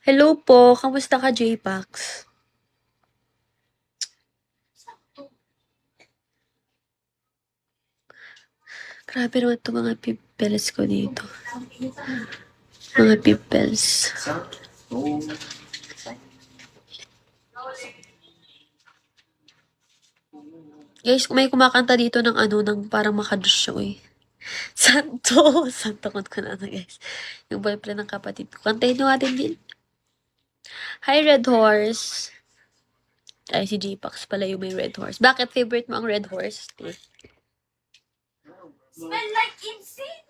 Hello po, kamusta ka, J-Pax? Grabe naman itong mga pimples ko dito. Mga pimples. Guys, may kumakanta dito ng ng parang makadusyo eh. Santo! Santo ko na guys. Yung boyfriend ng kapatid ko. Kantahin nyo natin din. Hi, Red Horse. Ay, si J-Pax pala yung may Red Horse. Bakit favorite mo ang Red Horse? Smell like insane.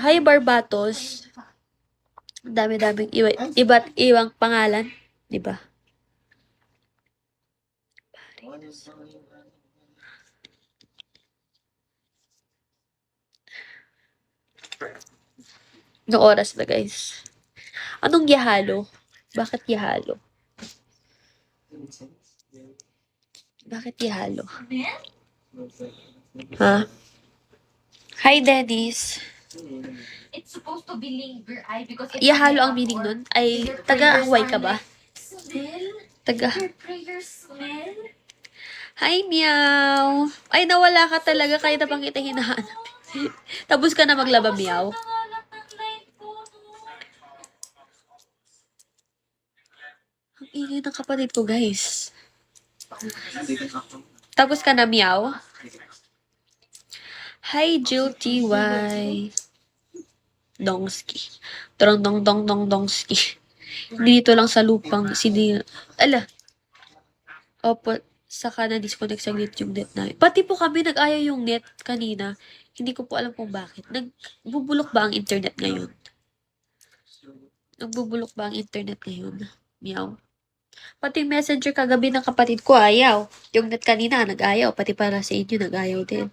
Hi, Barbatos. Dami-daming iba't ibang pangalan. Diba? No oras na guys. Anong yahalo? Bakit yahalo? Bakit yahalo? Ha? Hi, Dennis. It's supposed to be linger eye because it's Yahalo ang meaning nun? Ay, taga-Hawaii ka ba? Smell? Taga... Your prayer smell? Hi, meow! Ay, nawala ka talaga. Kaya na bang kita hinahanap? Tapos ka na maglaba, meow. Nangalat ng light ko, no? Ang ingay ng kapatid ko, guys. Tapos ka na, meow? Hi, Jill TY. Dongski. Torong dong dong dong dongski. Dito lang sa lupang sini... Ala. Opo, saka na-disconnect saglit yung net namin. Pati po kami nag-ayaw yung net kanina. Hindi ko po alam kung bakit. Nagbubulok ba ang internet ngayon? Nagbubulok ba ang internet ngayon? Meow. Pati messenger kagabi ng kapatid ko ayaw. Yung net kanina nag-ayaw. Pati para sa inyo nag-ayaw din.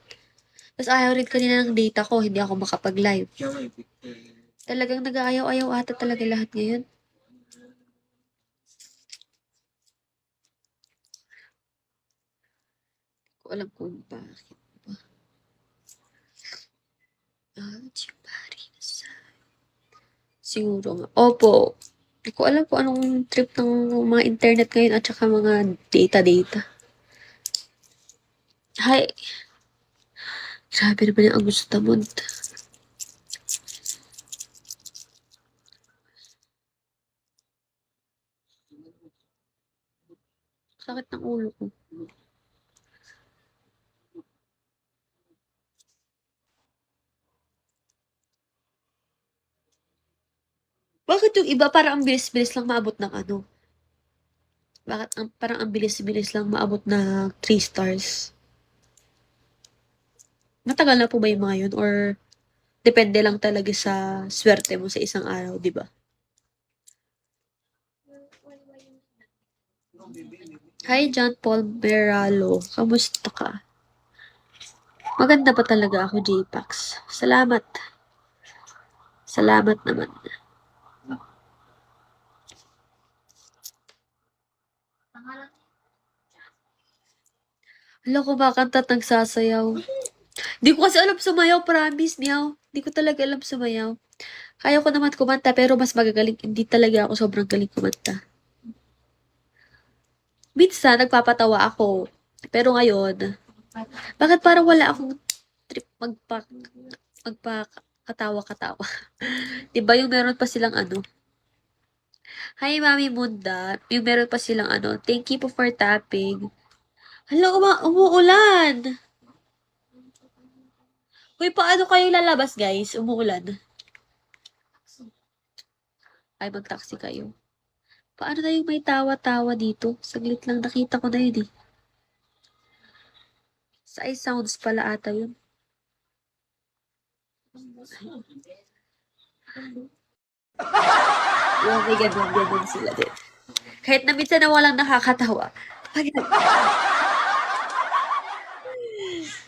Tapos ayaw rin kanina ng data ko. Hindi ako makapag-live. Talagang nag-aayaw-ayaw ata talaga lahat ngayon. Hindi ko alam kung bakit ba. Siguro nga. Opo. Hindi ko alam kung anong trip ng mga internet ngayon at saka mga data-data. Hi. Grabe naman yung Augusta Mond. Sakit ng ulo ko. Bakit yung iba parang ang bilis-bilis lang maabot ng ano? Bakit parang ang bilis-bilis lang maabot ng 3 stars? Matagal na po ba yung mga yun? Or depende lang talaga sa swerte mo sa isang araw, di ba? Hi, John Paul Beralo. Kamusta ka? Maganda pa talaga ako, J-Pax. Salamat. Salamat naman. Hala, kumakanta at nagsasayaw. Di ko kasi alam sumayaw, promise, meow. Di ko talaga alam sumayaw. Kaya ko naman kumanta, pero mas magagaling. Hindi talaga ako sobrang galing kumanta. Minsan, nagpapatawa ako. Pero ngayon, bakit parang wala akong trip magpakatawa-katawa? Diba yung meron pa silang ano? Hi, Mami Munda. Yung meron pa silang ano, thank you po for tapping. Hala, umuulan! Uy, paano kayo lalabas, guys? Umuulan. Ay, mag-taxi kayo. Paano na yung may tawa-tawa dito? Saglit lang nakita ko na yun eh. Sa iSounds pala ata yun. Oh my God, ganyan sila din. Kahit na minsan na walang nakakatawa.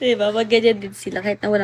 Diba? Mag ganyan din sila kahit na walang